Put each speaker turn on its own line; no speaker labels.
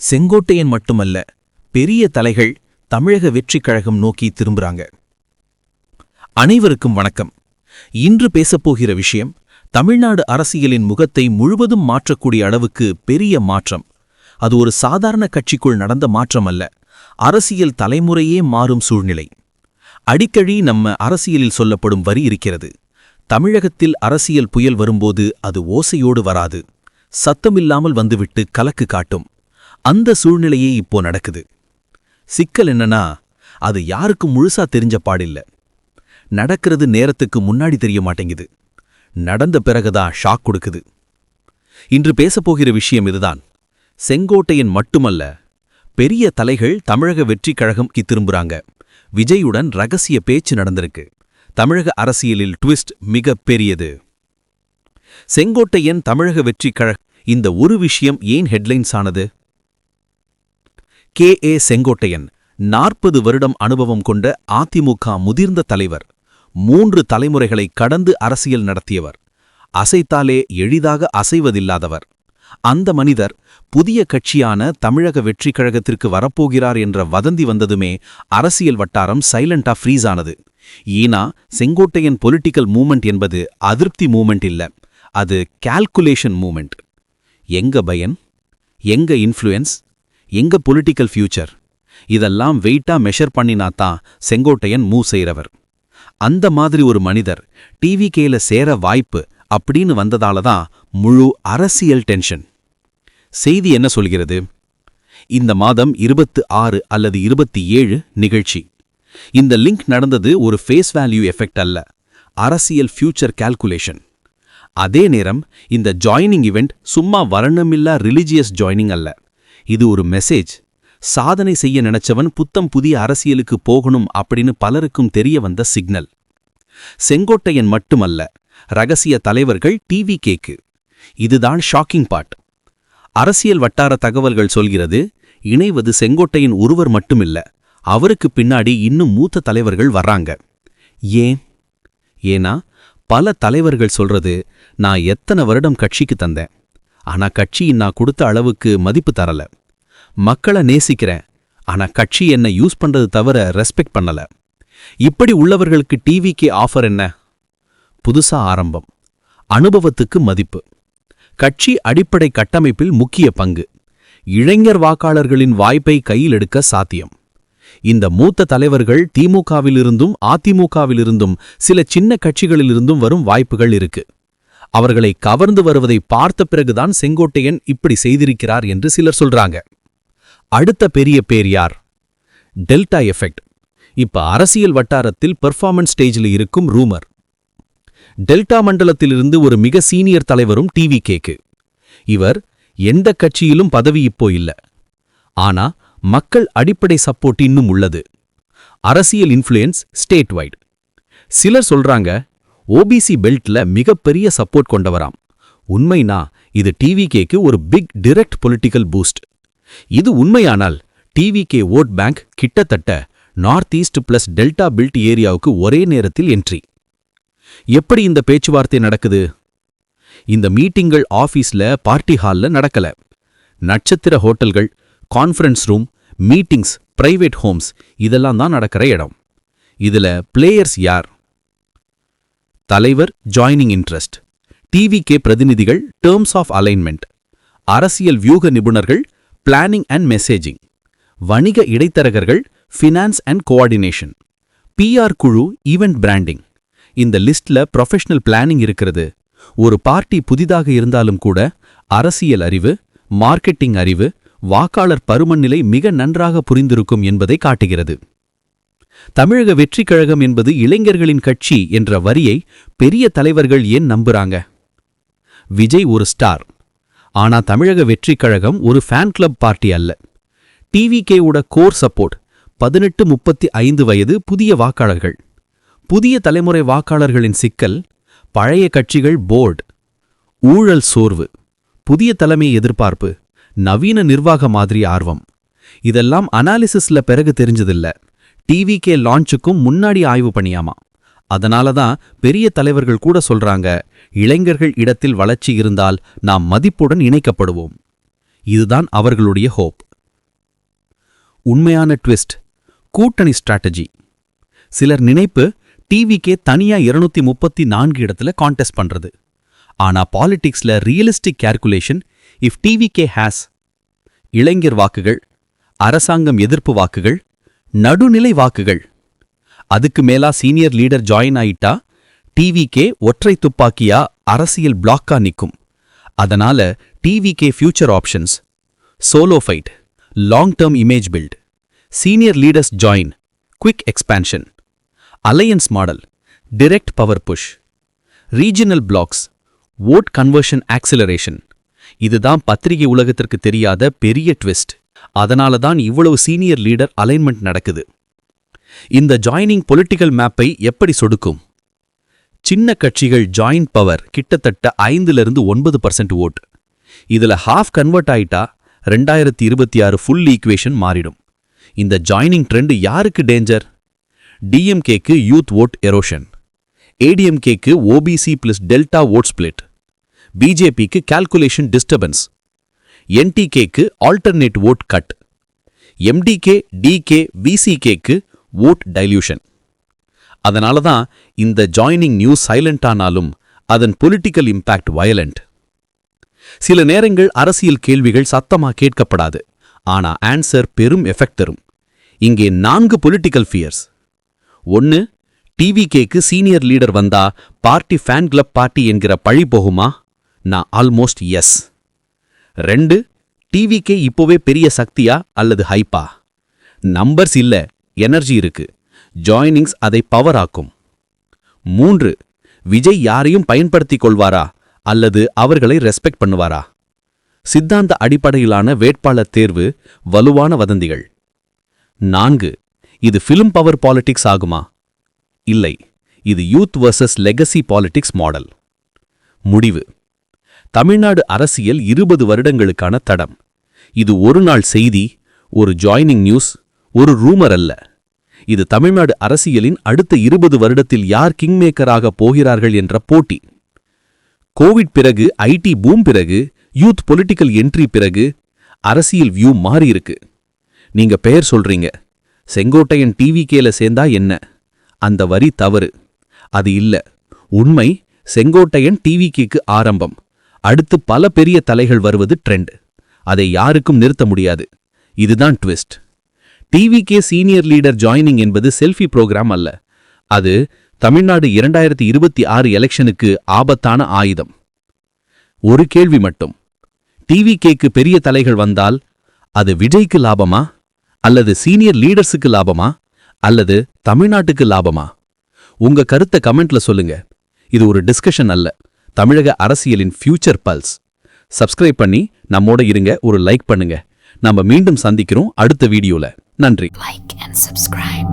செங்கோட்டையன் மட்டுமல்ல, பெரிய தலைகள் தமிழக வெற்றிக் கழகம் நோக்கி திரும்புறாங்க. அனைவருக்கும் வணக்கம். இன்று பேசப்போகிற விஷயம் தமிழ்நாடு அரசியலின் முகத்தை முழுவதும் மாற்றக்கூடிய அளவுக்கு பெரிய மாற்றம். அது ஒரு சாதாரண கட்சிக்குள் நடந்த மாற்றம் அல்ல, அரசியல் தலைமுறையே மாறும் சூழ்நிலை. அடிக்கடி நம்ம அரசியலில் சொல்லப்படும் வரி இருக்கிறது. தமிழகத்தில் அரசியல் புயல் வரும்போது அது ஓசையோடு வராது, சத்தமில்லாமல் வந்துவிட்டு கலக்கு காட்டும். அந்த சூழ்நிலையே இப்போ நடக்குது. சிக்கல் என்னன்னா, அது யாருக்கும் முழுசா தெரிஞ்ச பாடில்ல. நடக்கிறது நேரத்துக்கு முன்னாடி தெரிய மாட்டேங்குது, நடந்த பிறகுதான் ஷாக் கொடுக்குது. இன்று பேசப்போகிற விஷயம் இதுதான். செங்கோட்டையன் மட்டுமல்ல, பெரிய தலைகள் தமிழக வெற்றிக் கழகம்க்கு திரும்புறாங்க. விஜயுடன் ரகசிய பேச்சு நடந்திருக்கு. தமிழக அரசியலில் ட்விஸ்ட் மிக பெரியது. செங்கோட்டையன் தமிழக வெற்றிக் கழகம், இந்த ஒரு விஷயம் ஏன் ஹெட்லைன்ஸ் ஆனது? கே.ஏ. செங்கோட்டையன் 40 வருடம் அனுபவம் கொண்ட அதிமுக முதிர்ந்த தலைவர். 3 தலைமுறைகளை கடந்து அரசியல் நடத்தியவர். அசைத்தாலே எளிதாக அசைவதில்லாதவர். அந்த மனிதர் புதிய கட்சியான தமிழக வெற்றிக் கழகத்திற்கு வரப்போகிறார் என்ற வதந்தி வந்ததுமே அரசியல் வட்டாரம் சைலண்டா ஃப்ரீஸ் ஆனது. ஏனா செங்கோட்டையன் பொலிட்டிக்கல் மூமெண்ட் என்பது அதிருப்தி மூமெண்ட் இல்ல, அது கால்குலேஷன் மூமெண்ட். எங்க பயன், எங்க இன்ஃப்ளூயன்ஸ், எங்க பொலிட்டிக்கல் ஃபியூச்சர், இதெல்லாம் வெயிட்டா மெஷர் பண்ணினாத்தான் செங்கோட்டையன் மூவ் செய்றவர். அந்த மாதிரி ஒரு மனிதர் டிவிகேல சேர வாய்ப்பு அப்படின்னு வந்ததாலதான் முழு அரசியல் டென்ஷன். செய்தி என்ன சொல்கிறது? இந்த மாதம் 26 அல்லது 27 நிகழ்ச்சி. இந்த லிங்க் நடந்தது ஒரு ஃபேஸ் வேல்யூ எஃபெக்ட் அல்ல, அரசியல் ஃபியூச்சர் கால்குலேஷன். அதே நேரம் இந்த ஜாயினிங் இவெண்ட் சும்மா வரணுமில்லா ரிலிஜியஸ் ஜாயினிங் அல்ல, இது ஒரு மெசேஜ். சாதனை செய்ய நினைச்சவன் புத்தம் புதிய அரசியலுக்கு போகணும் அப்படின்னு பலருக்கும் தெரிய வந்த சிக்னல். செங்கோட்டையன் மட்டுமல்ல, ரகசிய தலைவர்கள் டிவிகேக்கு. இதுதான் ஷாக்கிங் பார்ட். அரசியல் வட்டார தகவல்கள் சொல்கிறது, இணைவது செங்கோட்டையன் ஒருவர் மட்டுமில்ல, அவருக்கு பின்னாடி இன்னும் மூத்த தலைவர்கள் வர்றாங்க. ஏனா பல தலைவர்கள் சொல்றது, நான் எத்தனை வருடம் கட்சிக்கு தந்தேன், ஆனா கட்சி நான் கொடுத்த அளவுக்கு மதிப்பு தரல. மக்களை நேசிக்கிறேன், ஆனா கட்சி என்னை யூஸ் பண்றது தவிர ரெஸ்பெக்ட் பண்ணல. இப்படி உள்ளவர்களுக்கு டிவிகே ஆஃபர் என்ன? புதுசா ஆரம்பம், அனுபவத்துக்கு மதிப்பு, கட்சி அடிப்படை கட்டமைப்பில் முக்கிய பங்கு, இளைஞர் வாக்காளர்களின் வாய்ப்பை கையில் எடுக்க சாத்தியம். இந்த மூத்த தலைவர்கள் திமுகவிலிருந்தும் அதிமுகவிலிருந்தும் சில சின்ன கட்சிகளிலிருந்தும் வரும் வாய்ப்புகள் இருக்கு. அவர்களை கவர்ந்து வருவதை பார்த்த பிறகுதான் செங்கோட்டையன் இப்படி செய்திருக்கிறார் என்று சிலர் சொல்றாங்க. அடுத்த பெரிய பேர் யார்? Delta effect. இப்ப அரசியல் வட்டாரத்தில் பெர்ஃபார்மன்ஸ் ஸ்டேஜில் இருக்கும் ரூமர். டெல்டா மண்டலத்திலிருந்து ஒரு மிக சீனியர் தலைவரும் டிவிகேக்கு. இவர் எந்த கட்சியிலும் பதவி இப்போ இல்ல, ஆனா மக்கள் அடிப்படை சப்போர்ட் இன்னும் உள்ளது. அரசியல் இன்ஃப்ளூயன்ஸ் ஸ்டேட் வைட். சிலர் சொல்றாங்க ஓபிசி பெல்ட்ல மிகப்பெரிய சப்போர்ட் கொண்டவராம். உண்மைனா இது டிவிகேக்கு ஒரு பிக் டிரெக்ட் பொலிட்டிக்கல் பூஸ்ட். இது உண்மையானால் டிவிகே ஓட் பேங்க் கிட்டத்தட்ட north east plus delta belt ஏரியாவுக்கு ஒரே நேரத்தில் என்ட்ரி. எப்படி இந்த பேச்சுவார்த்தை நடக்குது? இந்த மீட்டிங்கள் ஆபீஸ்ல, பார்ட்டி ஹால்ல நடக்கல. நட்சத்திர ஹோட்டல்கள், conference room, meetings, private homes, இதெல்லாம் தான் நடக்கிற இடம். இதுல பிளேயர்ஸ் யார்? தலைவர் ஜாயினிங் இன்ட்ரெஸ்ட், டிவிகே பிரதிநிதிகள் டேர்ம்ஸ் ஆஃப் அலைன்மெண்ட், அரசியல் வியூக நிபுணர்கள் பிளானிங் அண்ட் மெசேஜிங், வணிக இடைத்தரகர்கள் ஃபினான்ஸ் அண்ட் கோஆர்டினேஷன், பிஆர் குழு ஈவெண்ட் பிராண்டிங். இந்த லிஸ்ட்ல ப்ரொஃபஷனல் பிளானிங் இருக்கிறது. ஒரு பார்ட்டி புதிதாக இருந்தாலும் கூட அரசியல் அறிவு, மார்க்கெட்டிங் அறிவு, வாக்காளர் பருமநிலை மிக நன்றாக புரிந்திருக்கும் என்பதை காட்டுகிறது. தமிழக வெற்றிக் கழகம் என்பது இளைஞர்களின் கட்சி என்ற வரியை பெரிய தலைவர்கள் ஏன் நம்புறாங்க? விஜய் ஒரு ஸ்டார், ஆனா தமிழக வெற்றிக் கழகம் ஒரு ஃபேன் கிளப் பார்ட்டி அல்ல. டிவிகேவோட கோர் சப்போர்ட் 18-35 வயது புதிய வாக்காளர்கள். புதிய தலைமுறை வாக்காளர்களின் சிக்கல், பழைய கட்சிகள் போர்டு, ஊழல் சோர்வு, புதிய தலைமை எதிர்பார்ப்பு, நவீன நிர்வாக மாதிரி ஆர்வம். இதெல்லாம் அனாலிசிஸ்ல பிறகு தெரிஞ்சதில்ல, டிவிகே லான்ச்சுக்கும் முன்னாடி ஆய்வு பண்ணியாமா. அதனாலதான் பெரிய தலைவர்கள் கூட சொல்றாங்க, இளைஞர்கள் இடத்தில் வளர்ச்சி இருந்தால் நாம் மதிப்புடன் இணைக்கப்படுவோம். இதுதான் அவர்களுடைய ஹோப். உண்மையான ட்விஸ்ட் கூட்டணி ஸ்ட்ராட்டஜி. சிலர் நினைப்பு டிவிக்கே தனியா 234 இடத்துல கான்டெஸ்ட் பண்றது. ஆனா பாலிடிக்ஸ்ல realistic calculation if TVK has இளைஞர் வாக்குகள், அரசாங்கம் எதிர்ப்பு வாக்குகள், நடுநிலை வாக்குகள், அதுக்கு மேலா சீனியர் லீடர் ஜாயின் ஆயிட்டா டிவிகே ஒற்றை துப்பாக்கியா அரசியல் பிளாக்கா நிக்கும். அதனால TVK future options: solo fight, long term image build, senior leaders join, quick expansion, alliance model, direct power push, regional blocs, vote conversion acceleration. இதுதான் பத்திரிகை உலகத்திற்கு தெரியாத பெரிய ட்விஸ்ட். அதனால தான் இவ்வளவு சீனியர் லீடர் அலைன்மெண்ட் நடக்குது. இந்த ஜாயினிங் பொலிட்டிக்கல் மேப்பை எப்படி சொடுக்கும்? சின்ன கட்சிகள் ஜாயின் பவர் கிட்டத்தட்ட 5-9% ஓட். இதுல ஹாஃப் கன்வெர்ட் ஆயிட்டா 2026 ஃபுல் ஈக்குவேஷன் மாறிடும். இந்த ஜாயினிங் ட்ரெண்ட் யாருக்கு டேஞ்சர்? டிஎம்கேக்கு யூத் ஓட் எரோஷன், ஏடிஎம்கேக்கு OBC plus delta vote split, பிஜேபிக்கு கால்குலேஷன் டிஸ்டர்பன்ஸ், என்டிகேக்கு alternate vote cut, MDK DK விசிகேக்கு ஓட் டைல்யூஷன். அதனால தான் இந்த ஜாயினிங் நியூஸ் சைலண்ட் ஆனாலும் அதன் பொலிட்டிக்கல் இம்பாக்ட் வயலண்ட். சில நேரங்கள் அரசியல் கேள்விகள் சத்தமா கேட்கப்படாது, ஆனா ஆன்சர் பெரும் எஃபெக்ட் தரும். இங்கே 4 பொலிட்டிக்கல் ஃபியர்ஸ். 1. டிவிகேக்கு சீனியர் லீடர் வந்தா பார்ட்டி ஃபேன் கிளப் பார்ட்டி என்கிற பழி போகுமா? நான் ஆல்மோஸ்ட் எஸ். 2. டிவிகே இப்போவே பெரிய சக்தியா அல்லது ஹைப்பா? நம்பர்ஸ் இல்ல, எனர்ஜி இருக்கு. ஜாயினிங்ஸ் அதை பவர் ஆக்கும். 3. விஜய் யாரையும் பயன்படுத்திக் கொள்வாரா அல்லது அவர்களை ரெஸ்பெக்ட் பண்ணுவாரா? சித்தாந்த அடிப்படையிலான வேட்பாளர் தேர்வு, வலுவான வதந்திகள். 4. இது ஃபிலிம் பவர் பாலிடிக்ஸ் ஆகுமா? இல்லை, இது youth versus legacy politics model. முடிவு: தமிழ்நாடு அரசியல் 20 வருடங்களுக்கான தடம். இது ஒரு நாள் செய்தி, ஒரு ஜாயினிங் நியூஸ், ஒரு ரூமர் அல்ல. இது தமிழ்நாடு அரசியலின் அடுத்த 20 வருடத்தில் யார் கிங்மேக்கராக போகிறார்கள் என்ற போட்டி. கோவிட் பிறகு, ஐடி பூம் பிறகு, யூத் பொலிட்டிக்கல் என்ட்ரி பிறகு அரசியல் வியூ மாறியிருக்கு. நீங்க பெயர் சொல்றீங்க, செங்கோட்டையன் டிவிகேல சேர்ந்தா என்ன? அந்த வரி தவறு. அது இல்ல. உண்மை, செங்கோட்டையன் டிவிகேக்கு ஆரம்பம். அடுத்து பல பெரிய தலைகள் வருவது ட்ரெண்ட். அதை யாருக்கும் நிறுத்த முடியாது. இதுதான் twist. TVK senior leader joining என்பது செல்ஃபி புரோகிராம் அல்ல. அது தமிழ்நாடு 2026 எலெக்ஷனுக்கு ஆபத்தான ஆயுதம். ஒரு கேள்வி மட்டும்: டிவிகேக்கு பெரிய தலைகள் வந்தால் அது விஜய்க்கு லாபமா அல்லது சீனியர் லீடர்ஸுக்கு லாபமா அல்லது தமிழ்நாட்டுக்கு லாபமா? உங்க கருத்தை கமெண்ட்ல சொல்லுங்க. இது ஒரு டிஸ்கஷன் அல்ல, தமிழக அரசியலின் ஃபியூச்சர் பல்ஸ். சப்ஸ்கிரைப் பண்ணி நம்மோட இருங்க, ஒரு லைக் பண்ணுங்க. நம்ம மீண்டும் சந்திக்கிறோம் அடுத்த வீடியோல. நன்றி.
Like and subscribe.